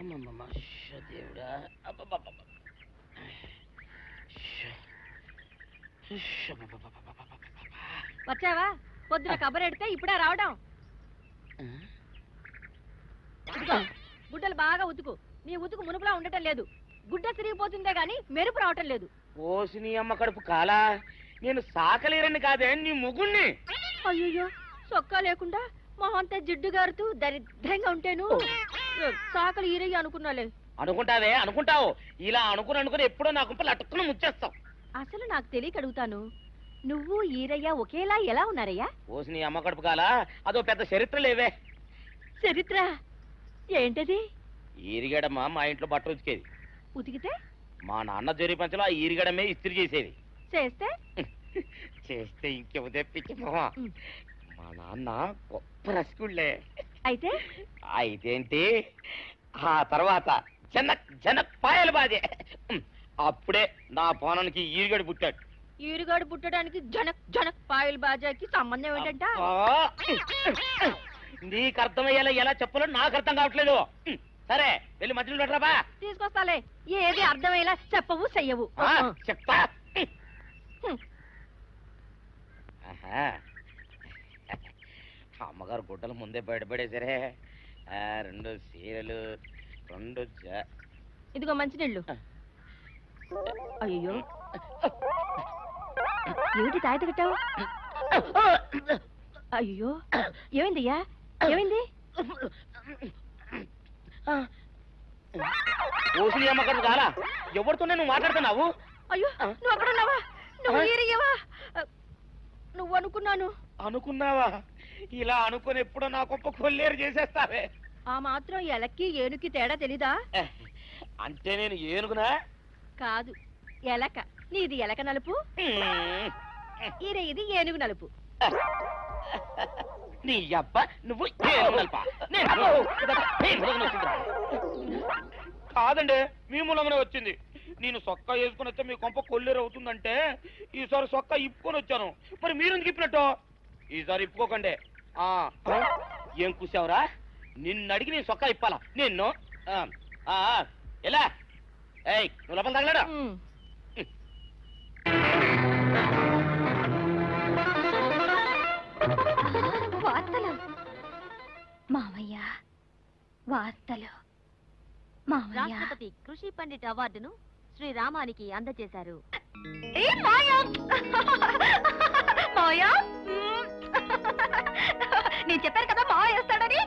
దేవుడా వచ్చావా? పొద్దున కబరెడితే ఇప్పుడే రావడం. గుడ్డలు బాగా ఉతుకు. నీ ఉతుకు మునుపులా ఉండటం లేదు. గుడ్డ తిరిగిపోతుందే గాని మెరుపు రావటం లేదు. ఓసి నీ అమ్మ కడుపు కాలా, నేను సాకలేరని కాదే నీ ముగుణ్ణి. అయ్యో, సొక్కా లేకుండా మొహంతా జిడ్డు గారుతూ దరిద్రంగా ఉంటేను సాకలు ఈరయ్యి అనుకున్నాలే. అనుకుంటావే అనుకుంటావు, ఇలా అనుకుని ఎప్పుడో నా గుంపలు అటుక్కుని ముచ్చేస్తావు. అసలు నాకు తెలియక అడుగుతాను, నువ్వు ఈరయ్య ఒకేలా ఎలా ఉన్నారయ్యా? ఓసి నీ అమ్మ కడుపు కాలా, అదో పెద్ద చరిత్ర లేవే. చరిత్ర ఏంటది? ఈరిగడమ్మ మా ఇంట్లో బట్టలు ఉతికేది. ఉతికితే మా నాన్న జరి పంచలో ఆ ఈరిగడమే ఇస్త్రీ చేసేది. చేస్తే చేస్తే ఇంకేమో తెప్పించి మా నాన్న గొప్ప రసికుళ్ళే. అయితే అయితేంటి, ఆ తర్వాత జనక్ పాయలు బాధే. అప్పుడే నా పోనానికి ఈరిగడు పుట్టాడు. ఈరుగాడు పుట్టడానికి జనక్ పాయల్ బాజాకి సంబంధం ఏంటంట? నీకు అర్థమయ్యేలా ఎలా చెప్పాలో నాకు అర్థం కావట్లేదు. సరే వెళ్ళి మధ్యలో పెట్టరాబా. తీసుకొస్తాలే, ఏది అర్థమయ్యేలా చెప్పవు చెయ్యవు. చెప్తా. అమ్మగారు గుడ్డలు ముందే బయటపడేసరే. 2 చీరలు, 2 ఇదిగో మంచినీళ్ళు. అయ్యో, ఏమిటి తాయిత కట్టావు? అయ్యో, ఏమైందయ్యా? ఏమైంది? ఓసిని అమ్మగారు కాలా, ఎవరితోనే నువ్వు మాట్లాడుతున్నావు? అయ్యో, నువ్వు అక్కడ ఉన్నావా? నువ్వు ఈరయ్యవా? నువ్వు అనుకున్నావా? ఇలా అనుకుని ఎప్పుడో నా గొప్ప కొల్లేరు చేసేస్తావే. ఆ మాత్రం ఎలక్కి ఏనుకి తేడా తెలీదా? అంటే నేను ఏనుగునా? కాదు, ఎలక. నీది ఎలక నలుపు, ఈరయ్యది ఏనుగు నలుపు. నీ అబ్బ నువ్వు కాదండి, మీ మూలంగానే వచ్చింది. నేను సొక్కా వేసుకుని వస్తే మీ కొంప కొల్లేరు అవుతుందంటే ఈసారి సొక్కా ఇప్పుకొని వచ్చాను. మరి మీరు ఎందుకు ఇప్పినట్టు? ఈసారి ఇప్పుకోకండి. ఏం కూసావురా? నిన్ను అడిగి నేను సొక్కా ఇప్పాలా నిన్ను? ఎలా నువ్వు లోపల తగలడా? వార్తలు మామయ్య, వార్తలు మామయ్య. రాష్ట్రపతి కృషి పండిట్ అవార్డును శ్రీరామానికి అందజేశారు. నేను చెప్పాను కదా మావ వేస్తాడని.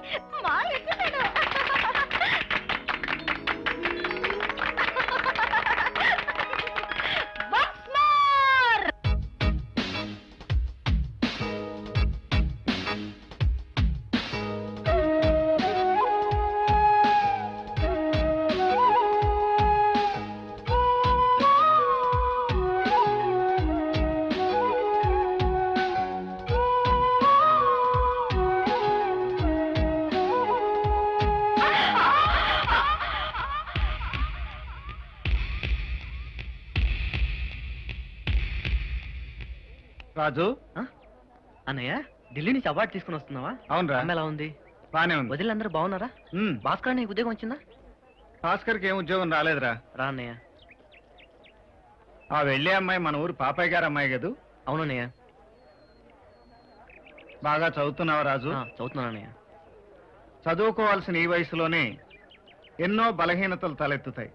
రాజు, అన్నయ్య ఢిల్లీ నుంచి అవార్డు తీసుకుని వస్తున్నావా? అవునరా. ఎలా ఉంది? బానే ఉంది. వదిలిందరూ బాగున్నారా? భాస్కర్ నీకు ఉద్యోగం వచ్చిందా? భాస్కర్కి ఏం ఉద్యోగం రాలేదురా. రా అన్నయ్య. ఆ వెళ్ళే అమ్మాయి మన ఊరు పాపయ్య గారు అమ్మాయి కదూ? అవునన్నయ్య. బాగా చదువుతున్నావా రాజు? చదువుతున్నాను అన్నయ్య. చదువుకోవాల్సిన ఈ వయసులోనే ఎన్నో బలహీనతలు తలెత్తుతాయి,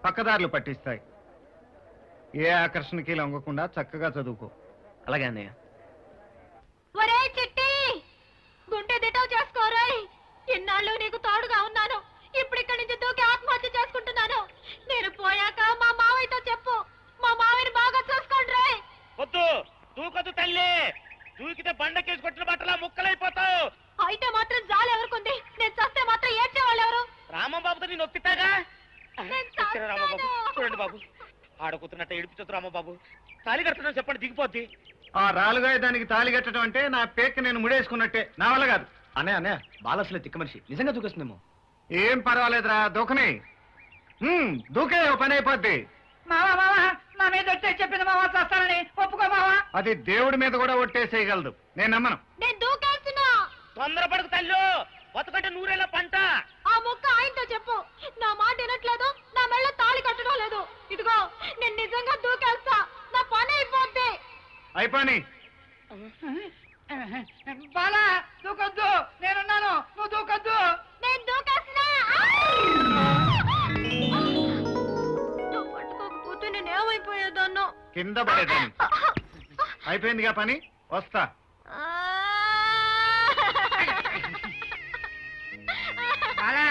పక్కదారులు పట్టిస్తాయి. ఏ ఆకర్షణకి లొంగకుండా చక్కగా చదువుకో. అలాగే అన్నయ్య. ఒరే చిట్టి, గుండె దిటవు చేసుకోరాయ్. ఇన్నాళ్ళు నీకు తోడుగా ఉన్నాను, ఇప్పుడు ఇక్కడి నుంచి దూకి ఆత్మహత్య చేసుకుంటున్నాను. నేను పోయాక మా మావయ్యతో చెప్పు, మా మావయ్యని బాగా చూసుకోండి రాయ్. వద్దు, దూకొద్దు తల్లి. దూకితే బండకేసి కొట్టిన బట్టలా ముక్కలైపోతావు. అయితే మాత్రం జాలి ఎవరుకుంది? నేను చస్తే మాత్రం ఏడ్చే వాళ్ళు ఎవరు? రామబాబుతో నేను ఒప్పితాగా. రామబాబు చూడండి బాబు, ఆడకుతున్నట్టు ఏడిపించొద్దు రామబాబు. తాళి కడుతున్నా చెప్పండి, దిగిపోద్ది. ఆ రాలుగాయ దానికి తాళి కట్టడం అంటే నా పేక నేను ముడేసుకున్నట్టే, నా వల్ల కాదు. అన్నయ్య బాలసలే తిక్క మనిషి, నిజంగా దూకేస్తుందేమో. ఏం పర్వాలేదురా, దూకని దూకే పని అయిపోద్ది. నా మీద చెప్పింది మావా, చేస్తానని ఒప్పుకో మావా. అది దేవుడి మీద కూడా ఒట్టేసేయగలదు, నేను నమ్మను. నేను దూకేస్తున్నా. తొందరపడకు తల్లు, బతుకంటే నూరేళ్ళ పంట. ఆ ముక్క ఆయనతో చెప్పు. నా మాట వినట్లేదు, నా మెళ్ళ తాళి కట్టడం లేదు. ఇదిగో నేను నిజంగా దూకేస్తా, నా పని అయిపోద్ది. అయిపోయి బాలా దూకొద్దు, నేనున్నాను, నువ్వు దూకొద్దు. నేను దూకేస్తున్నా. నువ్వు పట్టుకోకపోతే నేనేమైపోయేదాన్నో. కింద పడేదాన్ని. అయిపోయిందిగా పని, వస్తా. బాలా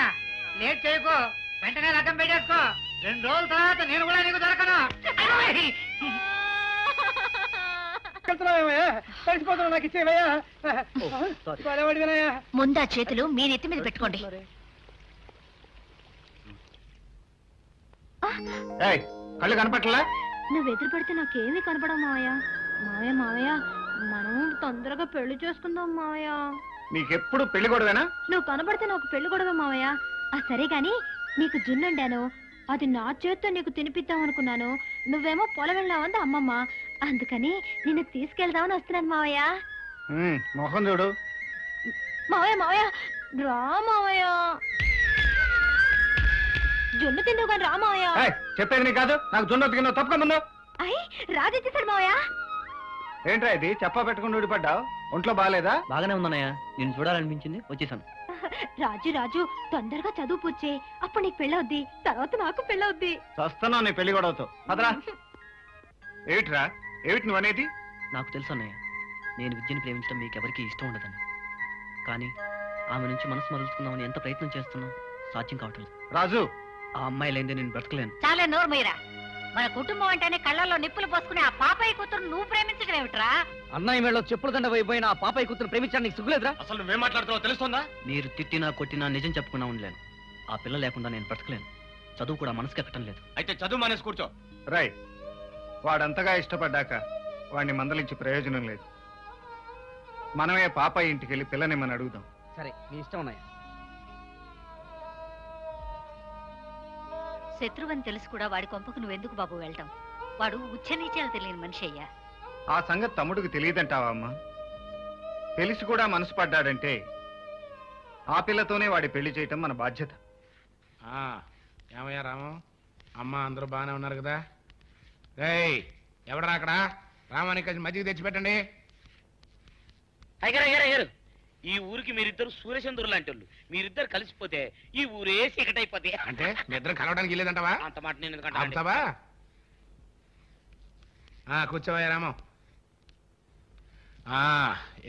లేట్ చేయకు, వెంటనే లగ్గం పెట్టేసుకో. 2 రోజుల తర్వాత నేను కూడా నీకు దొరకను. నాకు ఇచ్చేవయ్యా. ముందా చేతులు మీ నెత్తి మీద పెట్టుకోండి. ఏయ్, కళ్ళు కనపట్లా? నువ్వు ఎదురు పడితే నాకేమీ కనపడవు మావయ్య. మావయ్య మావయ్య, మనం తొందరగా పెళ్లి చేసుకుందాం మావయ్య. నీకెప్పుడు పెళ్లి గొడవేనా? నువ్వు కనబడితే నాకు పెళ్లి గొడవ మావయ్య. సరే గాని నీకు జున్నుండాను, అది నా చేత్తో నీకు తినిపిద్దాం అనుకున్నాను. నువ్వేమో పొలం వెళ్ళావంది అమ్మమ్మ, అందుకని నిన్ను తీసుకెళ్దామని వస్తున్నాను మావయ్య. మొహం చూడు. మావయ్య మావయ్య, రా మావయ్య. జున్ను తిందువు కానీ రా మావయ్య. ఏయ్, చెప్పేది నీ కాదు, నాకు జొన్న తిన్నావు, తప్పకుండా. అయ్యి రాజెచ్చేసాడు మావయ్య. ఏంట్రా ఇది, చెప్పా పెట్టుకుని ఊడిపడ్డావు? ఒంట్లో బాగాలేదా? బాగానే ఉందన్నయ్య, నేను చూడాలనిపించింది, వచ్చేసాను. రాజు రాజు, తొందరగా చదువు పూర్చే, అప్పుడు నీకు పెళ్ళవుద్ది, తర్వాత నాకు పెళ్ళవుద్ది. వస్తున్నావు నీ పెళ్లి గొడవతో. పదరా. ఏమిట్రా, ఏమిటి నువ్వు అనేది? నాకు తెలుసు అన్నయ్య, నేను విద్యను ప్రేమించడం మీకు ఎవరికీ ఇష్టం ఉండదని. కానీ ఆమె నుంచి మనసు మరుచుకుందామని ఎంత ప్రయత్నం చేస్తున్నా సాధ్యం కావట్లేదు. రాజు, ఆ అమ్మాయి లేదే నేను బ్రతకలేను. చాలా నోరు మీరా. మన కుటుంబం అంటేనే కళ్ళల్లో నిప్పులు పోసుకుని ఆ పాపయ్య కూతురు నువ్వు ప్రేమించడం ఏమిట్రా? అన్నయ్య మేళలో చెప్పుల దండ అయిపోయిన ఆ పాపయ్య కూతురు ప్రేమించడానికి సిగ్గులేదురా? అసలు నువ్వేం మాట్లాడుతున్నావు తెలుస్తుందా? మీరు తిట్టినా కొట్టినా నిజం చెప్పుకున్నా ఉండలేను. ఆ పిల్ల లేకుండా నేను బ్రతకలేను. చదువు కూడా మనసుకి ఎక్కడం లేదు. అయితే చదువు మానేసి కూర్చో. రై, వాడంతగా ఇష్టపడ్డాక వాడిని మందలించి ప్రయోజనం లేదు. మనమే పాప ఇంటికి వెళ్ళి పిల్లనిమ్మని అడుగుదాం. సరే, నీ ఇష్టం అన్నయ్య. శత్రువని తెలుసు కూడా వాడి కొంపకు నువ్వెందుకు బాబు వెళ్ళటం? వాడు ఉచ్చనీచాలు తెలియని మనిషి అయ్యా. ఆ సంగతి తమ్ముడికి తెలియదంటావా అమ్మా? తెలిసి కూడా మనసు పడ్డాడంటే ఆ పిల్లతోనే వాడి పెళ్లి చేయటం మన బాధ్యత. ఏమయ్యా రామం, అమ్మ అందరూ బాగానే ఉన్నారు కదా? రేయ్, ఎవడరా అక్కడ? రామానికి కొంచెం మజ్జిగ తెచ్చిపెట్టండి. అయ్యారు అయ్యారు అయ్యారు, ఈ ఊరికి మీరిద్దరు సూర్యచంద్రులు లాంటి వాళ్ళు. మీరిద్దరు కలిసిపోతే ఈ ఊరే చీకటైపోతే. అంటే మీ ఇద్దరు కలవడానికి వెళ్ళేదంటావా? అంత మాట నేను ఎందుకంటే అంటావా? కూర్చోవయ్యా రామం.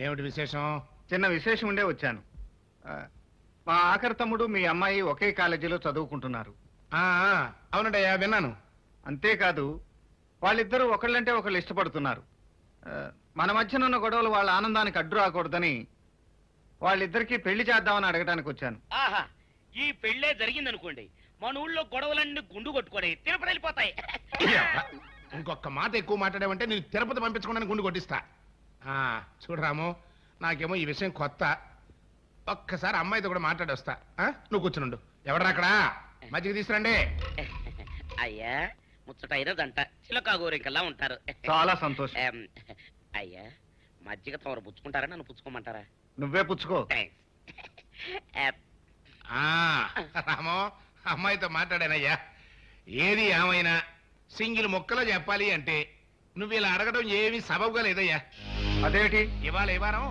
ఏమిటి విశేషం? చిన్న విశేషం ఉండే వచ్చాను. మా ఆఖరి తమ్ముడు మీ అమ్మాయి ఒకే కాలేజీలో చదువుకుంటున్నారు. అవునండయ్యా, విన్నాను. అంతేకాదు, వాళ్ళిద్దరూ ఒకళ్ళంటే ఒకళ్ళు ఇష్టపడుతున్నారు. మన మధ్యన ఉన్న గొడవలు వాళ్ళ ఆనందానికి అడ్డు రాకూడదని వాళ్ళిద్దరికీ పెళ్లి చేద్దామని అడగడానికి వచ్చాను. ఆహా, ఈ పెళ్ళే జరిగిందనుకోండి, మన ఊళ్ళో గొడవలన్నీ గుండు కొట్టుకొని తిరుపతి వెళ్ళిపోతాయి. ఇంకొక మాట ఎక్కువ మాట్లాడావంటే నేను తిరుపతి పంపించుకోవడానికి గుండు కొట్టిస్తా. చూడు రాము, నాకేమో ఈ విషయం కొత్త. ఒక్కసారి అమ్మాయితో కూడా మాట్లాడి వస్తా. నువ్వు కూర్చునుండు. ఎవడరా అక్కడ? మజ్జిగ తీసుకురండి. అయ్యా, ముచ్చటైనదంట, చిలకా గోరింకల్లా ఉంటారు. చాలా సంతోషం. అయ్యా, మజ్జిగ తమరు పుచ్చుకుంటారా, నన్ను పుచ్చుకోమంటారా? నువ్వే పుచ్చుకో. రామో, అమ్మాయితో మాట్లాడానయ్యా. ఏది ఏమైనా సింగిల్ మొక్కలో చెప్పాలి అంటే నువ్వు ఇలా అడగడం ఏమీ సబబుగా లేదయ్యా. అదేమిటి? ఇవాళ ఏ వారం?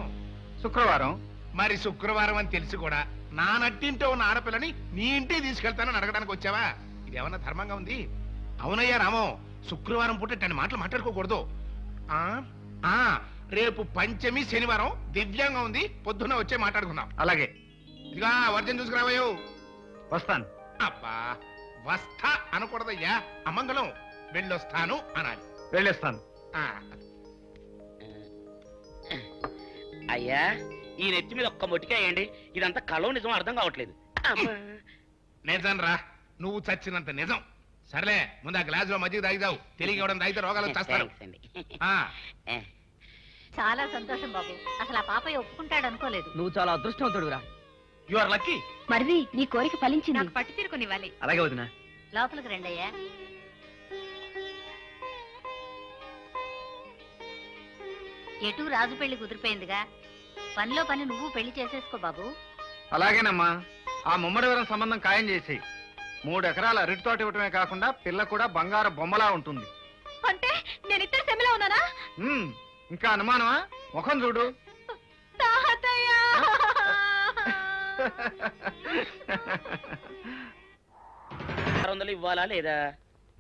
శుక్రవారం. మరి శుక్రవారం అని తెలిసి కూడా నా నట్టింటో ఉన్న ఆడపిల్లని నీ ఇంటికి తీసుకెళ్తానని అడగడానికి వచ్చావా? ఇది ఏమన్నా ధర్మంగా ఉంది? అవునయ్యా రామో, శుక్రవారం పూట 10 మాటలు మాట్లాడుకోకూడదు. రేపు పంచమి శనివారం దివ్యంగా ఉంది, పొద్దున్న వచ్చే మాట్లాడుకుందాం. అలాగే. ఇదిగా వర్జన్ చూసుకురావయ్యో. వస్తాను. అబ్బా, వస్తా అనకూడదయ్యా, అమంగళం. వెళ్ళొస్తాను అనాలి. వెళ్ళేస్తాను. అయ్యా, ఈ నెత్తి మీద ఒక్క మొట్టికాయండి, ఇదంతా కలో నిజం అర్థం కావట్లేదు. నిజం రా, నువ్వు చచ్చినంత నిజం. సర్లే, ముందు ఆ గ్లాసులో మజ్జిగ తాగిదావు. తెలియక ఇవ్వడం తాగితే రోగాలు వచ్చేస్తారు. చాలా సంతోషం బాబు. అసలు ఆ పాపయ్య ఒప్పుకుంటాడు అనుకోలేదు. నువ్వు చాలా అదృష్టవంతుడురా. You are lucky. మరిది, నీ కోరిక ఫలించింది. నాకు పట్టు తీరుకుని ఇవ్వాలి. అలాగే వదినా. లోపలికి రండయ్యా. ఎటు రాజు పెళ్లి కుదిరిపోయిందిగా, పనిలో పని నువ్వు పెళ్లి చేసేసుకో బాబు. అలాగేనమ్మా. ఆ ముమ్మడివరం సంబంధం ఖాయం చేసి 3 ఎకరాల అరటి తోట ఇవ్వటమే కాకుండా పిల్ల కూడా బంగారు బొమ్మలా ఉంటుంది. అంటే నేను ఇద్దరు సెమిలో ఉన్నానా? ఇంకా అనుమానమా? ముఖం చూడు. తాతయ్య 600 ఇవ్వాలా లేదా?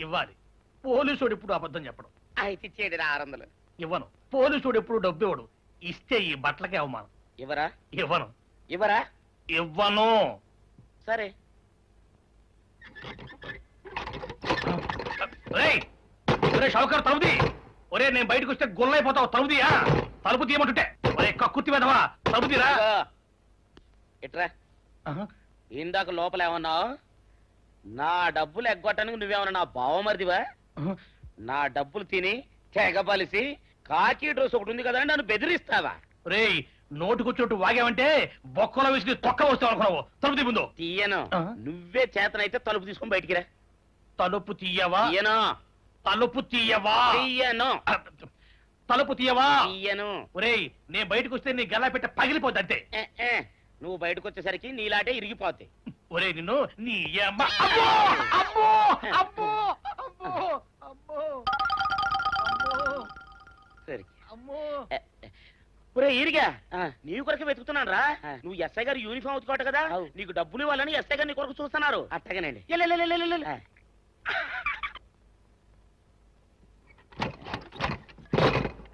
ఇవ్వాలి. పోలీసుడు ఇప్పుడు అబద్ధం చెప్పడం. అయితే ఇచ్చేయండి 600. ఇవ్వను. పోలీసుడు ఎప్పుడు డబ్బు ఇవ్వడు. ఇస్తే ఈ బట్టలకే అవమానం. ఇవ్వరా? ఇవ్వను. ఇవ్వరా? ఇవ్వను. సరే. షౌకర్ తలుపుది. ఒరే నేను బయటకు వస్తే గొల్లైపోతావు. తలుపుదియా? తలుపు తీయమంటుంటే ఒరే కక్కుర్తి వెదవా తలుపుదిరా. ఇట్రా. ఇందాక లోపల ఏమన్నావు? నా డబ్బులు ఎగ్గొట్టడానికి నువ్వేమన్నా నా బావమరిదివా? నా డబ్బులు తిని తెగబలిసి కాకి డ్రెస్ ఒకటి ఉంది కదా నన్ను బెదిరిస్తావా? రేయ్ నోటుకొచ్చోటు వాగావంటే బొక్కలో వేసి తొక్క వస్తావు అనుకున్నావు. తలుపు తీ ముందు. తీయను. నువ్వే చేతనైతే తలుపు తీసుకొని బయటికి రా. తలుపు తీయవా? తీయను. తలుపు తీయవా? తీయను. తలుపు తీయవా? తీయను. ఒరేయ్ నేను బయటకు వస్తే నీ గల్లా పెట్ట పగిలిపోద్ది అంతే. నువ్వు బయటకు వచ్చేసరికి నీలాటే ఇరిగిపోతాయి. ఒరే నిన్ను నీ అమ్మ. అబ్బో అబ్బో అబ్బో అబ్బో అబ్బో సరే. అమ్మో. ఒరే ఈరిగా నీ కొరకు వెతుకుతున్నాను రా. నువ్వు ఎస్ఐ గారు యూనిఫామ్ అవుతుకోట కదా, నీకు డబ్బులు ఇవ్వాలని ఎస్ఐ గారు నీ కొరకు చూస్తున్నారు. అట్టగానండి.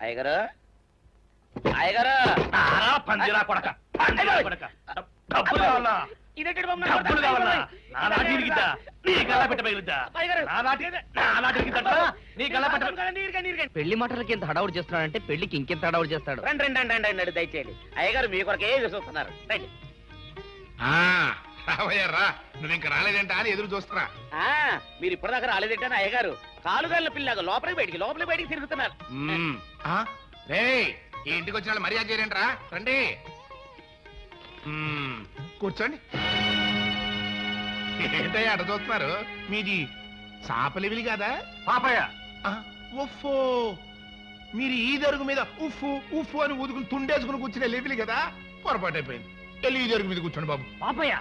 అయ్యగారు అయ్యగారు నారా పందిరా కొడక. పందిరా కొడక. డబ్బులు కావాలా? డబ్బులు కావాలా? నా నాటి ఇరిగిద్దా? నీ గల్లా పెట్ట పగిలిద్దా? నా నాటి ఇరిగిద్దట? నీ గల్లా పెట్ట. పెళ్లి మాటలకి ఎంత హడావుడు చేస్తున్నాడంటే పెళ్లికి ఇంకెంత హడావుడు చేస్తాడు. రండి రండి రండి రండి దయచేయండి. అయ్యగారు మీ కొరకే చూస్తున్నారు. రండి. రావయ్యారా, నువ్వు ఇంకా రాలేదంట అని ఎదురు చూస్తున్నా. మీరు ఇప్పటిదాకా రాలేదంటే అయ్యగారు కాలుగాలిన పిల్లగా లోపలికి బయటికి తిరుగుతున్నారు. రేయ్ ఈ ఇంటికి వచ్చిన వాళ్ళు మర్యాద చేయరంట్రా. రండి కూర్చోండి. ఏంటయ్యా అట చూస్తున్నారు? మీది చాపలివిలి కదా? పాపయ్య. ఉఫ్ఫో, మీరు ఈ దరుగు మీద ఉఫ్ఫు ఉఫ్ఫు అని ఊదుకుని తుండేసుకుని కూర్చునే లెవిలి కదా? పొరపాటు అయిపోయింది. వెళ్ళి ఈ దరుగు మీద కూర్చోండి బాబు. పాపయ్య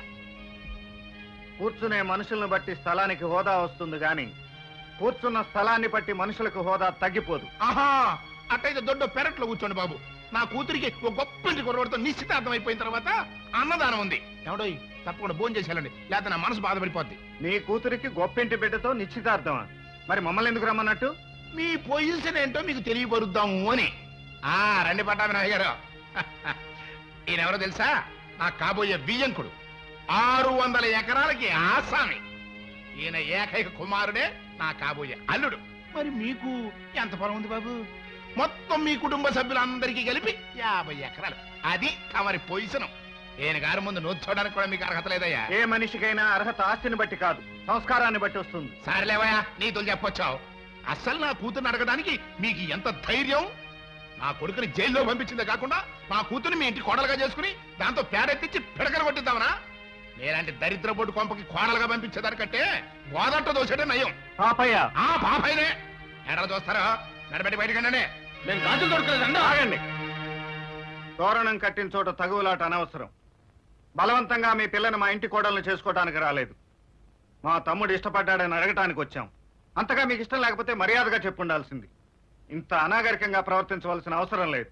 కూర్చునే మనుషులను బట్టి స్థలానికి హోదా వస్తుంది గాని కూర్చున్న స్థలాన్ని బట్టి మనుషులకు హోదా తగ్గిపోదు. ఆహా, అట్టయితే దొడ్డ పెరట్లో కూర్చోండి బాబు. నా కూతురికి ఒక గొప్ప ఇంటి కుర్రవాడితో నిశ్చితార్థం అయిపోయిన తర్వాత అన్నదానం ఉంది. ఎవడో తప్పకుండా భోజనం చేసేయాలండి, లేకపోతే నా మనసు బాధపడిపోద్ది. నీ కూతురికి గొప్పింటి బిడ్డతో నిశ్చితార్థమా? మరి మమ్మల్ని ఎందుకు రమ్మన్నట్టు? మీ పొజిషన్ ఏంటో మీకు తెలియపరుద్దాము అని. రండి పట్టాభినాయ్ గారు. ఈయనెవరో తెలుసా? నా కాబోయే బియ్యంకుడు. 600 ఎకరాలకి ఆసామి. ఈయన ఏకైక కుమారుడే నా కాబోయే అల్లుడు. మరి మీకు ఎంత పొలం ఉంది బాబు? మొత్తం మీ కుటుంబ సభ్యులందరికీ కలిపి 50 ఎకరాలు. అది తమరి పొజిషన్. ఈయన గారి ముందు నోచుకోవడానికి కూడా మీకు అర్హత లేదయ్యా. ఏ మనిషికైనా అర్హత ఆస్తిని బట్టి కాదు, సంస్కారాన్ని బట్టి వస్తుంది. సరేలేవయ్యా, నీతులు చెప్పొచ్చావు. అస్సలు నా కూతుర్ని అడగడానికి మీకు ఎంత ధైర్యం? నా కొడుకుని జైల్లో పంపించిందే కాకుండా నా కూతుర్ని మీ ఇంటి కోడలుగా చేసుకుని దాంతో పేడెత్తించి పిడకలు కొట్టిద్దామనా? నేలాంటి దరిద్ర బొడ్డు కొంపకి కోడలుగా పంపించేదానికంటే గోదంట దోసేటే నయం. పాపయ్య. పాపైనే ఎడలు చూస్తారా? నడబెట్టి బయటకండి. నేను గాజులు దొరకలేదండి. ఆగండి. తోరణం కట్టిన చోట తగువులాట అనవసరం. బలవంతంగా మీ పిల్లని మా ఇంటి కోడలను చేసుకోవడానికి రాలేదు. మా తమ్ముడు ఇష్టపడ్డాడని అడగటానికి వచ్చాం. అంతగా మీకు ఇష్టం లేకపోతే మర్యాదగా చెప్పుండాల్సింది. ఇంత అనాగరికంగా ప్రవర్తించవలసిన అవసరం లేదు.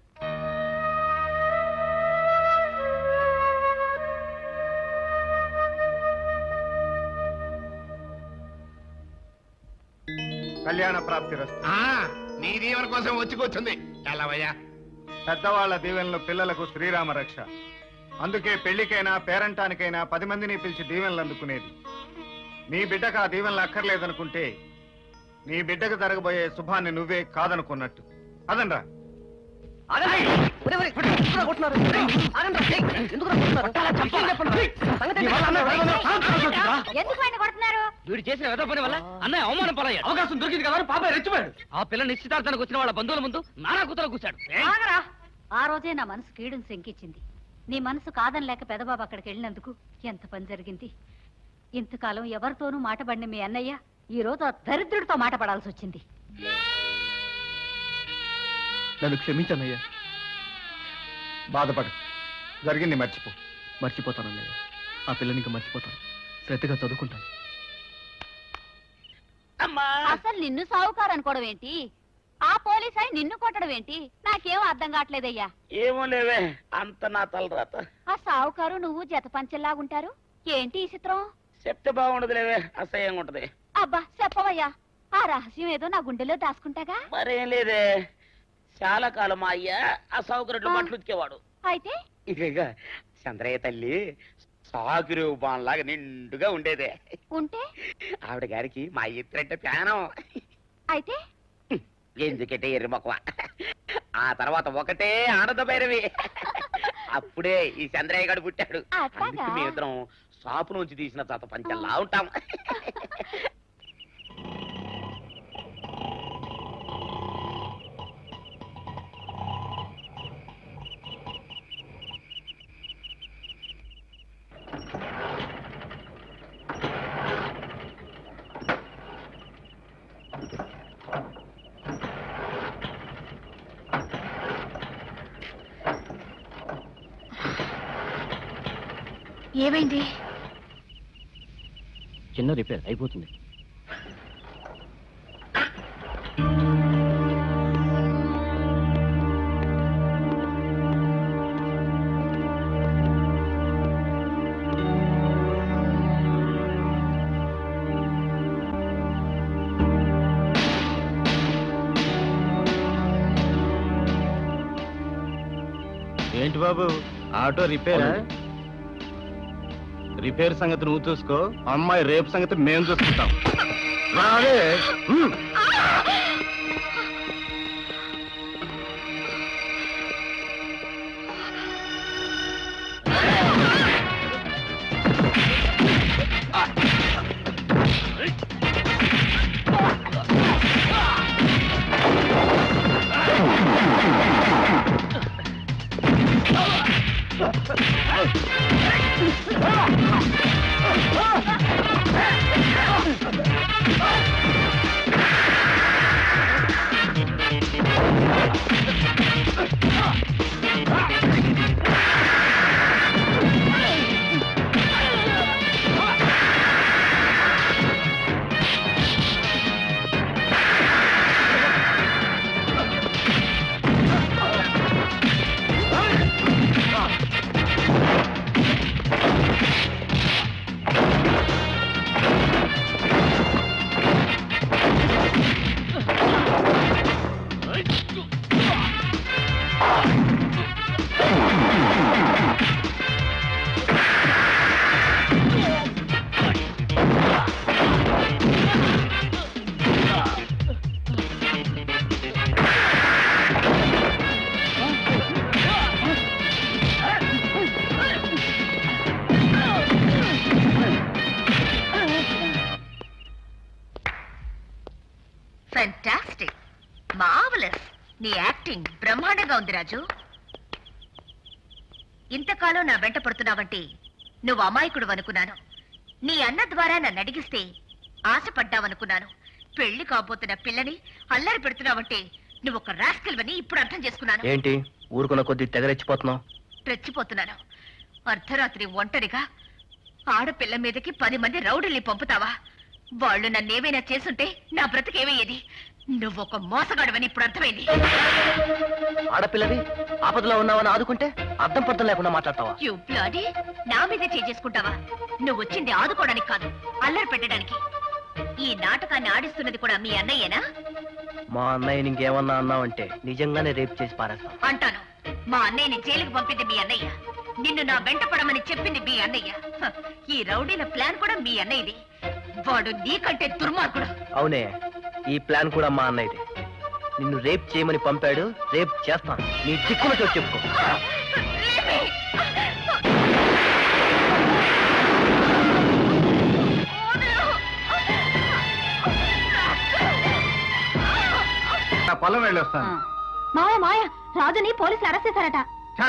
కళ్యాణ ప్రాప్తి రస్తు. నీ దీవెన కోసం వచ్చి కూర్చుంది. ఎలావయ్యా? పెద్దవాళ్ల దీవెనలు పిల్లలకు శ్రీరామ రక్ష. అందుకే పెళ్లికైనా పేరంటానికైనా 10 మందిని పిలిచి దీవెనలు అందుకునేది. నీ బిడ్డకు ఆ దీవెనలు అక్కర్లేదనుకుంటే నీ బిడ్డకు జరగబోయే శుభాన్ని నువ్వే కాదనుకున్నట్టు. అదనరా. వీడు చేసిన వెద పని వల్ల అన్నయ్య అవమానం పాలయ్యాడు. అవకాశం దొరికింది కదా పాప రెచ్చిపోయాడు. ఆ పిల్ల నిశ్చితార్థానికి వచ్చిన వాళ్ళ బంధువుల ముందు నానా కూతురు కూర్చాడు. ఆ రోజే నా మనసు కీడును శంకించింది. నీ మనసు కాదని లేక పెదబాబు అక్కడికి వెళ్ళినందుకు ఎంత పని జరిగింది. ఇంతకాలం ఎవరితోనూ మాటపడిన మీ అన్నయ్య ఈ రోజు ఆ దరిద్రుడితో మాట పడాల్సి వచ్చింది. నన్ను క్షమించన్నయ్యా. బాధపడు, జరిగింది మర్చిపో. మర్చిపోతానన్నయ్య. ఆ పిల్లని ఇంకా మర్చిపోతాను. శ్రద్ధగా చదువుకుంటాను. అమ్మా అసలు నిన్ను సావుకారు అనుకోవడం ఏంటి? ఆ పోలీస్ అయి నిన్ను కొట్టడం ఏంటి? నాకేం అర్థం కావట్లేదయ్యా. ఏమో లేవే, అంత నా తలరాత. ఆ సావుకారు నువ్వు జత పంచెల్లాగుంటారు. ఏంటి ఈ చిత్రం? చెప్తే బాగుండదు లేవే, అసహ్యంగా ఉంటది. అబ్బా చెప్పవయ్యా, ఆ రహస్యం ఏదో నా గుండెలో దాచుకుంటాగా. మరేం లేదే, చాలా కాలం మా అయ్య ఆ సౌకర్యం బట్టలు ఉతికేవాడు. అయితే ఇక చంద్రయ్య తల్లి సాగురు బాన్లాగా నిండుగా ఉండేదే. ఉంటే ఆవిడ గారికి మా ఇద్దరంటే ప్యానం. అయితే ఎందుకంటే ఎర్రి మొక్కవ. ఆ తర్వాత ఒకటే ఆనంద భైరవి. అప్పుడే ఈ చంద్రయ్య గారు పుట్టాడు. అట్లాగా? అందుకే మీ ఇద్దరం షాపు నుంచి తీసిన చత పంచల్లా ఉంటాం. ఏమైంది? చిన్న రిపేర్ అయిపోతుంది. ఏంటి బాబు, ఆటో రిపేరా? రిపేర్ సంగతి నువ్వు చూసుకో, అమ్మాయి రేపు సంగతి మేము చూసుకుంటాం. రావే. Fantastic, marvellous. నీ యాక్టింగ్ బ్రహ్మాండంగా ఉంది రాజు. ఇంతకాలం నా వెంట పడుతున్నావంటే నువ్వు అమాయకుడు అనుకున్నాను. నీ అన్న ద్వారా నన్ను అడిగిస్తే ఆశపడ్డావనుకున్నాను. పెళ్లి కాబోతున్న పిల్లని అల్లరి పెడుతున్నావంటే నువ్వు ఒక రాస్కల్వని ఇప్పుడు అర్థం చేసుకున్నాను. ఏంటి ఊరుకున్న కొద్ది తెగరెచ్చిపోతున్నావు? రెచ్చిపోతున్నాను. అర్ధరాత్రి ఒంటరిగా ఆడపిల్ల మీదకి 10 మంది రౌడీల్ని పంపుతావా? వాళ్ళు నన్నేమైనా చేసుంటే నా బ్రతికేమయ్యేది. నువ్వొక మోసగాడవని ఇప్పుడు అర్థమైంది. ఆడపిల్లవి ఆపదలో ఉన్నావని ఆదుకుంటే అర్థం పర్థం లేకుండా మాట్లాడతావా? యు బ్లడీ, నా మీదే చేసుకుంటావా? నువ్వు వచ్చింది ఆదుకోవడానికి కాదు, అల్లరి పెట్టడానికి. ఈ నాటకాన్ని ఆడిస్తున్నది కూడా మీ అన్నయ్యేనా? మా అన్నయ్య ఇంకేమన్నా అన్నావంటే నిజంగానే రేపు చేసి పారేస్తాం. అంటాను. మా అన్నయ్యని జైలుకు పంపింది మీ అన్నయ్య. నిన్ను నా వెంట పడమని చెప్పింది మీ అన్నయ్య. హ, ఈ రౌడీల ప్లాన్ కూడా మీ అన్నయ్యది. వాడు నీకంటే దుర్మార్గుడు. అవునే, ఈ ప్లాన్ కూడా మా అన్నయ్యదే. నిన్ను రేప్ చేయమని పంపాడు, రేప్ చేస్తాను. నీ చిక్కున చోటు చెప్పుకో. పొలం వెళ్ళొస్తాను. మాయ మాయ, రాజుని పోలీసులు అరెస్ట్ చేశారట.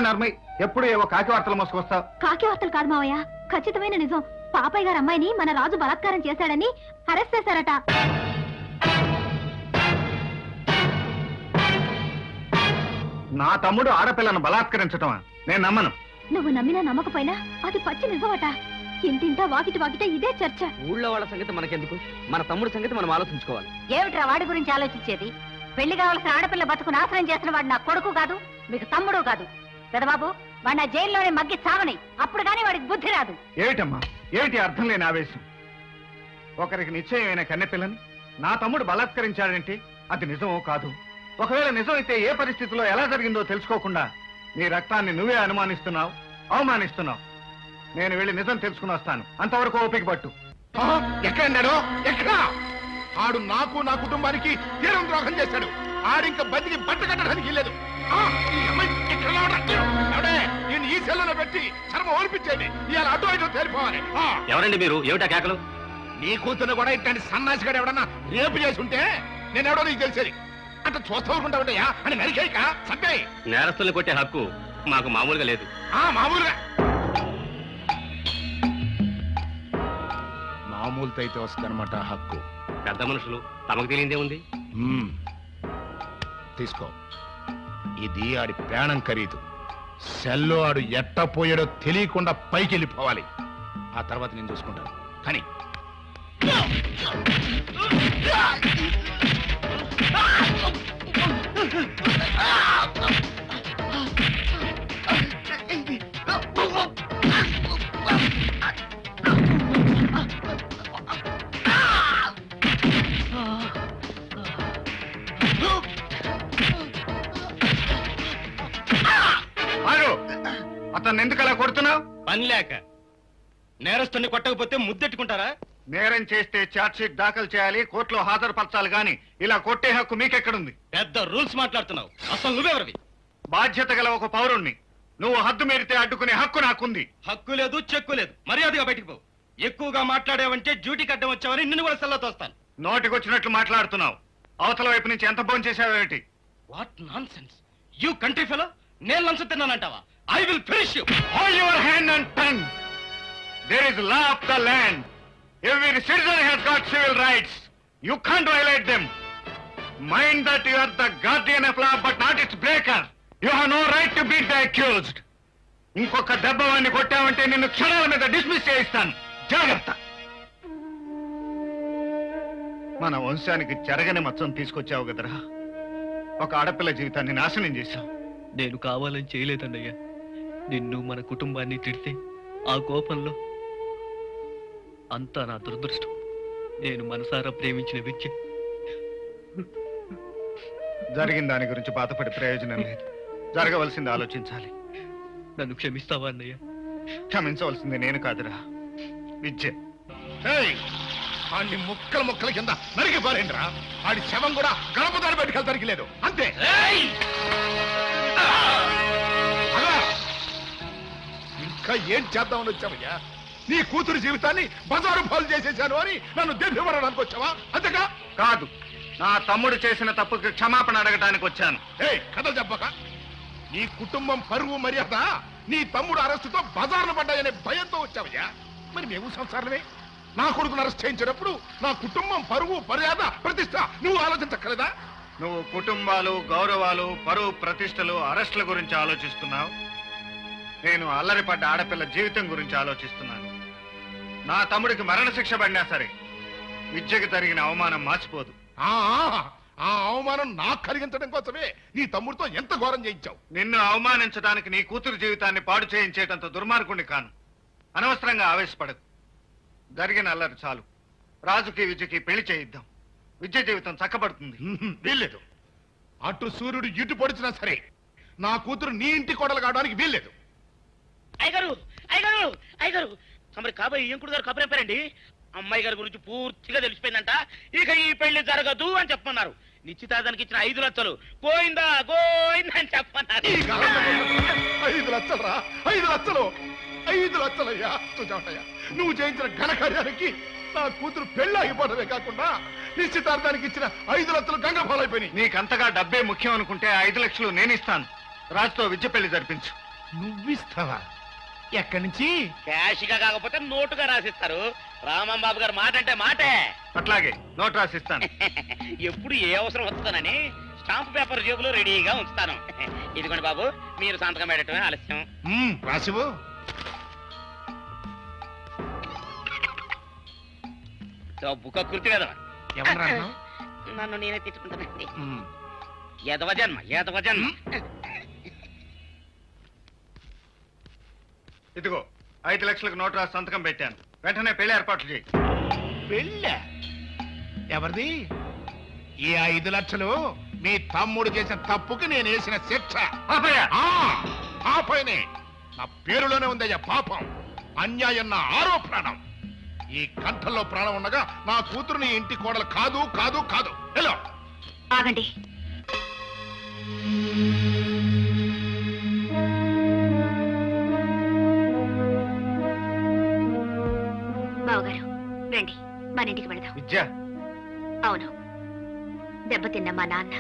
నర్మయ్, ఎప్పుడు ఏవో కాకి వార్తలు మోసుకొస్తావు. కాకి వార్తలు కాదు మావయ్య, ఖచ్చితమైన నిజం. పాపయ్య గారు అమ్మాయిని మన రాజు బలాత్కారం చేశాడని అరెస్ట్ చేశారట. నా తమ్ముడు ఆడపిల్లను బలాత్కరించటమా? నేను నమ్మను. నువ్వు నమ్మినా నమ్మకపోయినా అది పచ్చి నిజమట. ఇంటింటా వాకిటి వాకిట ఇదే చర్చ. ఊళ్ళో వాళ్ళ సంగతి మనకెందుకు, మన తమ్ముడి సంగతి మనం ఆలోచించుకోవాలి. ఏమిట్రా వాడి గురించి ఆలోచించేది? పెళ్లి కావాల్సిన ఆడపిల్ల బతుకు నాశనం చేసిన వాడు నా కొడుకు కాదు, మీకు తమ్ముడు కాదు. పెదబాబు, వాడు నా జైల్లోనే మగ్గి చావని, అప్పుడు గానీ వాడికి బుద్ధి రాదు. ఏమిటమ్మా, ఏమిటి అర్థం లేని ఆవేశం? ఒకరికి నిశ్చయమైన కన్నెపిల్లని నా తమ్ముడు బలాత్కరించాడంటే అది నిజమో కాదు? ఒకవేళ నిజమైతే ఏ పరిస్థితిలో ఎలా జరిగిందో తెలుసుకోకుండా నీ రక్తాన్ని నువ్వే అనుమానిస్తున్నావు, అవమానిస్తున్నావు. నేను వెళ్ళి నిజం తెలుసుకుని వస్తాను, అంతవరకు ఓపిక పట్టు. ఎక్కడన్నాడు? ఎక్కడ? ఆడు నాకు నా కుటుంబానికి తీరం ద్రోహం చేశాడు. ఆడింక బతికి బట్ట కట్టడానికి లేదు. ఈ అమ్మాయి ఎక్కడ నేను ఈ సెల్లో పెట్టి చర్మ ఓల్పించేది. ఇవాళ అటు ఇటు తేలిపోవాలి. ఎవరండి మీరు? ఏమిటా కేకలు? నీ కూతురు కూడా ఇట్లాంటి సన్నాసిగాడు ఎవడన్నా రేపు చేసి ఉంటే నేనెవడో నీకు తెలిసేది. అంత చూస్తూ ఉంటాయా అని నరికేయక సబ్బాయి. నేరస్తుల్ని కొట్టే హక్కు మాకు మామూలుగా లేదు. మామూలుగా మామూలుతో అయితే వస్తుందన్నమాట హక్కు. పెద్ద మనుషులు, తమకు తెలియదే ఉంది. తీసుకో, ఇది ఆడి ప్రాణం ఖరీదు. సెల్లో ఆడు ఎట్టపోయాడో తెలియకుండా పైకి వెళ్ళిపోవాలి. ఆ తర్వాత నేను చూసుకుంటాను. కానీ అతన్ని ఎందుకు అలా కొడుతున్నావు? పని లేక. నేరస్తుని కొట్టకపోతే ముద్దెట్టుకుంటారా? నేరం చేస్తే ఛార్జ్ షీట్ దాఖలు చేయాలి, కోర్టులో హాజరుపరచాలి. గాని ఇలా కొట్టే హక్కు మీకెక్కడుంది? పెద్ద రూల్స్ మాట్లాడుతున్నావు. అసలు నువ్వెవరివి? బాధ్యత గల ఒక పౌరుణ్ణి. నువ్వు హద్దు మీరితే అడ్డుకునే హక్కు నాకుంది. హక్కు లేదు, చెక్కు లేదు. మర్యాదగా బయటికి పో. ఎక్కువగా మాట్లాడావంటే డ్యూటీకి అడ్డం వచ్చావని నిన్ను కూడా సెల్లో తోస్తాను. నోటికొచ్చినట్లు మాట్లాడుతున్నావు. అవతల వైపు నుంచి ఎంత భోజనం చేశావేమిటి? What nonsense! You country fellow! నేను లంచం తిన్నానంటావా? I will finish you! Hold your hand and tongue. There is law of the land. Every citizen has got civil rights. You can't violate them. Mind that you are the guardian of law but not its breaker. You have no right to beat the accused. ఇంకొక దెబ్బ వాడిని కొట్టావంటే నిన్ను క్షణాల మీద dismiss చేయిస్తాను. జాగ్రత్త. మన వంశానికి చెరగని మచ్చం తీసుకొచ్చావు కదరా. ఒక ఆడపిల్ల జీవితాన్ని నాశనం చేశావు. నేను కావాలని చేయలేదండయ్యా. నిన్ను మన కుటుంబాన్ని తిడితే ఆ కోపంలో అంతా నా దురదృష్టం. నేను మనసారా ప్రేమించిన విద్య. జరిగిన దాని గురించి బాధపడే ప్రయోజనం లేదు. జరగవలసింది ఆలోచించాలి. నన్ను క్షమిస్తావా అన్నయ్య? క్షమించవలసింది నేను కాదురా, విద్య. ఆడిని ముక్కల ముక్కల కింద నరికి పారేంద్రా. ఆడి శవం కూడా గణపతాలు బయటకెళ్తానికి లేదు. అంతే. ఇంకా ఏం చేద్దామని వచ్చావయ్యా? నీ కూతురు జీవితాన్ని బజారు పాలు చేసేశాను అని నన్ను దెబ్బపడడానికి వచ్చావా? అంతేగా? కాదు, నా తమ్ముడు చేసిన తప్పుకి క్షమాపణ అడగటానికి వచ్చాను. కథ చెప్పక. నీ కుటుంబం పరువు మర్యాద నీ తమ్ముడు అరెస్టుతో బజారును పడ్డాయనే భయంతో వచ్చావయ్యా. మరి మేము సంసారమే. నా కొడుకును అరెస్ట్ చేయించినప్పుడు నా కుటుంబం పరువు మర్యాద ప్రతిష్ట నువ్వు ఆలోచించక్కలేదా? నువ్వు కుటుంబాలు, గౌరవాలు, పరువు, ప్రతిష్టలు, అరెస్టుల గురించి ఆలోచిస్తున్నావు. నేను అల్లరిపడ్డ ఆడపిల్ల జీవితం గురించి ఆలోచిస్తున్నాను. నా తమ్ముడికి మరణశిక్ష పడినా సరే విద్యకు జరిగిన అవమానం మార్చిపోదు. ఆ అవమానం నాకు కలిగించడం కోసమే నీ తమ్ముడితో ఎంత ఘోరం చేయించావు. నిన్ను అవమానించడానికి నీ కూతురు జీవితాన్ని పాడు చేయించేటంత దుర్మార్గుణ్ణి కాను. అనవసరంగా ఆవేశపడకు. జరిగిన అల్లరి చాలు. రాజుకి విద్యకి పెళ్లి చేయిద్దాం. విద్య జీవితం చక్కబడుతుంది. వీల్లేదు. అటు సూర్యుడు ఇటు పొడిచినా సరే నా కూతురు నీ ఇంటి కోడలు కావడానికి వీల్లేదు. అయ్యగారు, అయ్యగారు, అయ్యగారు, తమరి కాబోయే ఇంకుడు గారు కబురేపారండి. అమ్మాయి గారి గురించి పూర్తిగా తెలిసిపోయిందంట. ఇక ఈ పెళ్లి జరగదు అని చెప్పమన్నారు. నిశ్చితార్థానికి ఇచ్చిన 5 లక్షలు గోయిందా గోయిందా అని చెప్పమన్నారు. 5 లక్షలరా? 5 లక్షలు? 5 లక్షలయ్యా. చూచావటయ్యా, నువ్వు చేయించిన ఘనకార్యానికి నా కూతురు పెళ్లి అయిపోవడమే కాకుండా నిశ్చితార్థానికి ఇచ్చిన 5 లక్షలు గంగ పాలైపోయినాయి. నీకంతగా డబ్బే ముఖ్యం అనుకుంటే 5 లక్షలు నేను ఇస్తాను. రాజుతో విద్య పెళ్లి జరిపించు. నువ్విస్తావా? ఎక్కడి నుంచి? క్యాష్గా కాకపోతే నోటుగా రాసిస్తారు. రామంబాబు గారు మాట అంటే మాటే. అట్లాగే నోట్ రాసిస్తాను. ఎప్పుడు ఏ అవసరం వస్తుందనని స్టాంప్ పేపర్ జేబులో రెడీగా ఉంచుతాను. ఇదిగోండి బాబు, మీరు సంతకం పెట్టడమే ఆలస్యం. రాసివు. డబ్బుక కృతి కదా ఎవరు నన్ను నేనే తెచ్చుకుంటానండి ఎదవ జన్మ ఎదవ జన్మ ఇదిగో 5 లక్షలకు నోటు రాసి సంతకం పెట్టాను. వెంటనే పెళ్లి ఏర్పాట్లు చేయి. పెళ్ళ ఎవరిది? ఈ 5 లక్షలు మీ తమ్ముడు చేసిన తప్పుకి నేను వేసిన శిక్ష. ఆ పైనే నా పేరులోనే ఉందయ్యా పాపం, అన్యాయం నా ఆరో ప్రాణం. ఈ కంఠంలో ప్రాణం ఉండగా నా కూతురు నీ ఇంటి కోడలు కాదు కాదు కాదు. హలో ఆగండి. బావగారు రండి, మన ఇంటికి వెళదాం. విద్య, అవును, దెబ్బతిన్న మా నాన్న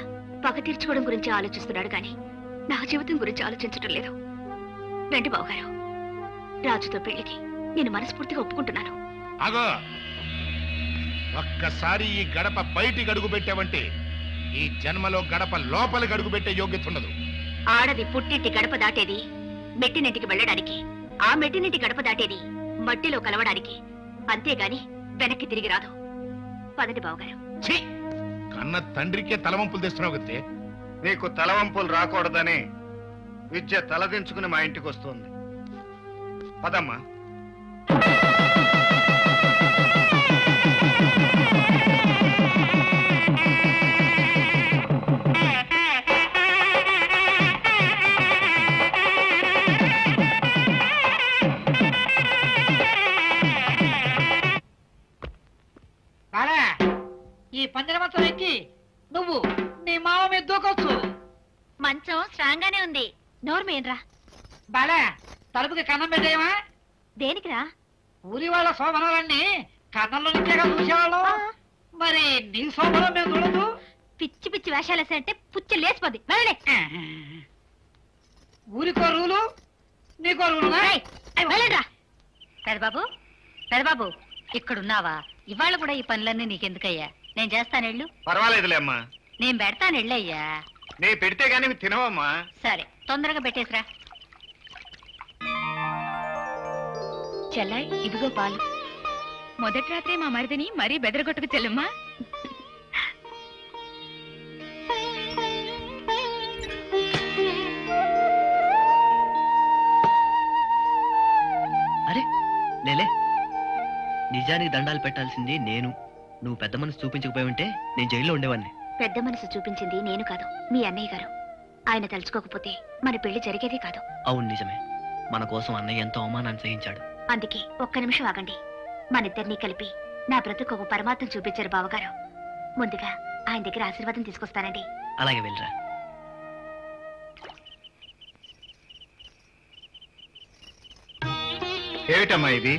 పగ తీర్చుకోవడం గురించి ఆలోచిస్తున్నాడు కానీ నా జీవితం గురించి ఆలోచించడం లేదు. రండి బావగారు, రాజుతో పెళ్లికి నేను మనస్ఫూర్తిగా ఒప్పుకుంటున్నాను. అగో, ఒక్కసారి ఈ గడప బయటికి అడుగు పెట్టావంటే ఈ జన్మలో గడప లోపలికి అడుగు పెట్టే యోగ్యత ఉండదు. ఆడది పుట్టింటి గడప దాటేది మెట్టినింటికి వెళ్ళడానికి, ఆ మెట్టినింటి గడప దాటేది మట్టిలో కలవడానికి, అంతేగాని వెనక్కి తిరిగి రాదు. పదండి బావగారు. ఛీ! కన్న తండ్రికే తలవంపులు తెస్తున్నావు కదే. నీకు తలవంపులు రాకూడదని విద్య తలదించుకుని మా ఇంటికి వస్తుంది. పదమ్మా. బాలా, ఈ పందిరి మొత్తం ఎక్కి నువ్వు నీ మామ మీద దూకొచ్చు. మంచం స్ట్రాంగ్ గానే ఉంది. నోర్మేన్రా. బాలా, తలుపుకి కన్నం పెట్టేయమా? దేనికిరా? ఊరి వాళ్ళ శోభనాలన్నీ కన్నంలో నుంచేగా చూసేవాళ్ళం. మరి నీ శోభనం మేము చూడదు. పిచ్చి పిచ్చి వేషాలు వేసాయంటే పుచ్చి లేచిపోద్ది. వెళ్ళలే. ఊరికో రూలు, నీకో రూలు. వెళ్ళండిరా. పెదబాబు, పెదబాబు, ఇక్కడున్నావా? ఇవాళ కూడా ఈ పనులన్నీ నీకెందుకయ్యా? నేను చేస్తానెళ్ళు. పర్వాలేదులే అమ్మా. నేను పెడతానెళ్ళయ్యా. నీ పెడితే గానీ తినవమ్మా. సరే, తొందరగా పెట్టేసిరా. చెల్లాయి, ఇదిగో పాలు. మొదటి రాత్రే మా మరిదిని మరీ బెదరగొట్టుకు చెల్లమ్మా. అరే లేలే, నిజానికి దండాలు పెట్టాల్సింది నేను. నువ్వు పెద్ద మనసు చూపించకపోయి ఉంటే నేను జైల్లో ఉండేవాడిని. పెద్ద మనసు చూపించింది నేను కాదు, మీ అన్నయ్య గారు. ఆయన తలుచుకోకపోతే మన పెళ్లి జరిగేది కాదు. అవును నిజమే, మన కోసం అన్నయ్య ఎంతో అవమానాన్ని సహించాడు. అందుకే ఒక్క నిమిషం ఆగండి. మనిద్దరినీ కలిపి నా బ్రతుకు ఒక పరమార్థం చూపించారు బావగారు. ముందుగా ఆయన దగ్గర ఆశీర్వాదం తీసుకొస్తానండి. అలాగే వెళ్ళరా. ఏమిటమ్మా ఇది?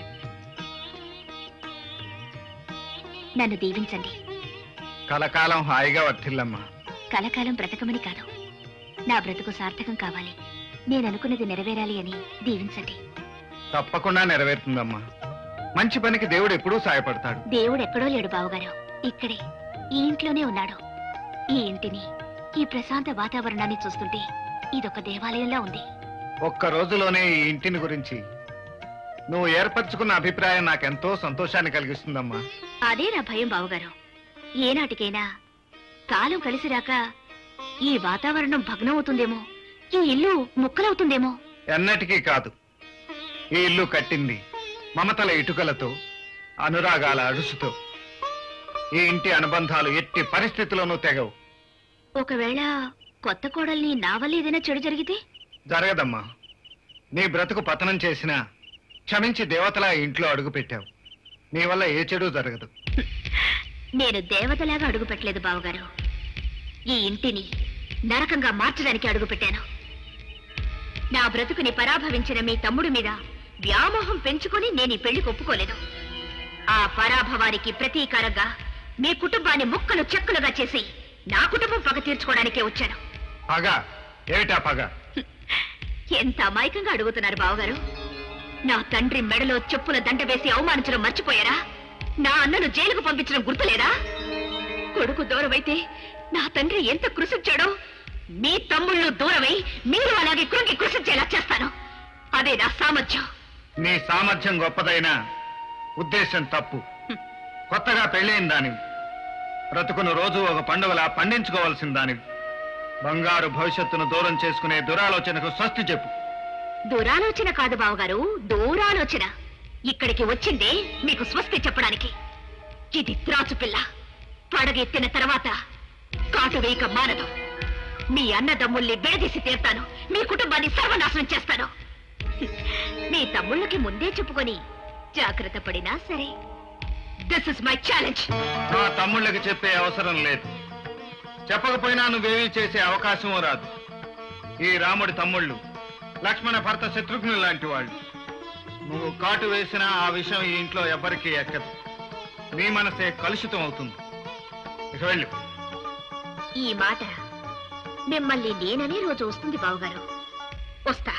నన్ను దీవించండి. కలకాలం హాయిగా వర్తిల్లమ్మా. కలకాలం బ్రతకమని కాదు, నా బ్రతుకు సార్థకం కావాలి, నేను అనుకున్నది నెరవేరాలి అని దీవించండి. తప్పకుండా నెరవేరుతుందమ్మా. మంచి పనికి దేవుడు ఎప్పుడూ సాయపడతాడు. దేవుడు ఎక్కడో లేడు బావగారు, ఇక్కడే ఈ ఇంట్లోనే ఉన్నాడు. ఈ ఇంటిని, ఈ ప్రశాంత వాతావరణాన్ని చూస్తుంటే ఇదొక దేవాలయంలా ఉంది. ఒక్క రోజులోనే ఈ ఇంటిని గురించి నువ్వు ఏర్పరచుకున్న అభిప్రాయం నాకెంతో సంతోషాన్ని కలిగిస్తుందమ్మా. అదే నా భయం బావగారు. ఏనాటికైనా కాలం కలిసి రాక ఈ వాతావరణం భగ్నం అవుతుందేమో, ఈ ఇల్లు ముక్కలవుతుందేమో. ఎన్నటికీ కాదు. ఈ ఇల్లు కట్టింది మమతల ఇటుకలతో, అనురాగాల అడుసుతో. ఈ ఇంటి అనుబంధాలు ఎట్టి పరిస్థితుల్లోనూ తెగవు. ఒకవేళ కొత్త కోడల్ని నా వల్ల ఏదైనా చెడు జరిగితే? జరగదమ్మా. నీ బ్రతుకు పతనం చేసినా క్షమించి దేవతలా ఈ ఇంట్లో అడుగు పెట్టావు. నీ వల్ల ఏ చెడు జరగదు. నేను దేవతలాగా అడుగు పెట్టలేదు బావగారు, ఈ ఇంటిని నరకంగా మార్చడానికి అడుగు పెట్టాను. నా బ్రతుకుని పరాభవించిన మీ తమ్ముడి మీద వ్యామోహం పెంచుకొని నేను ఈ పెళ్లికి ఒప్పుకోలేదు. ఆ పరాభవానికి ప్రతీకారంగా మీ కుటుంబాన్ని ముక్కలు చెక్కులుగా చేసి నా కుటుంబం పగ తీర్చుకోవడానికే వచ్చాను. పగ? ఏమిటా పగ? ఎంత అమాయకంగా అడుగుతున్నారు బావగారు. నా తండ్రి మెడలో చెప్పుల దండ వేసి అవమానించడం మర్చిపోయారా? నా అన్నను జైలుకు పంపించడం గుర్తులేదా? కొడుకు దూరమైతే నా తండ్రి ఎంత కృషించాడో మీ తమ్ముళ్ళు దూరమై మీరు అలాగే కృంగి కృషించేలా చేస్తాను. అదే నా సామర్థ్యం. నీ సామర్థ్యం గొప్పదైనా ఉద్దేశం తప్పు. కొత్తగా పెళ్ళైన దానివి. బ్రతుకును రోజు ఒక పండుగలా పండించుకోవాల్సిన దానివి. బంగారు భవిష్యత్తును దూరం చేసుకునే దురాలోచనకు స్వస్తి చెప్పు. దురాలోచన కాదు బావగారు, దూరాలోచన. ఇక్కడికి వచ్చిందే మీకు స్వస్తి చెప్పడానికి. ఇది త్రాచు పిల్ల. పడగెత్తిన తర్వాత కాటు వేయక మానదు. మీ అన్నదమ్ముల్ని విడదీసి తీర్తాను. మీ కుటుంబాన్ని సర్వనాశనం చేస్తాను. మీ తమ్ముళ్ళకి ముందే చెప్పుకొని జాగ్రత్త పడినా సరే. This is my challenge. నా తమ్ముళ్ళకి చెప్పే అవసరం లేదు. చెప్పకపోయినా నువ్వేమీ చేసే అవకాశం రాదు. ఈ రాముడి తమ్ముళ్ళు లక్ష్మణ భర్త శత్రుఘ్నులు లాంటి వాళ్ళు. నువ్వు కాటు వేసినా ఆ విషయం ఈ ఇంట్లో ఎవ్వరికీ ఎక్కదు. నీ మనసే కలుషితం అవుతుంది. ఇక వెళ్ళు. ఈ మాట మిమ్మల్ని నేననే రోజు వస్తుంది బావగారు. వస్తా.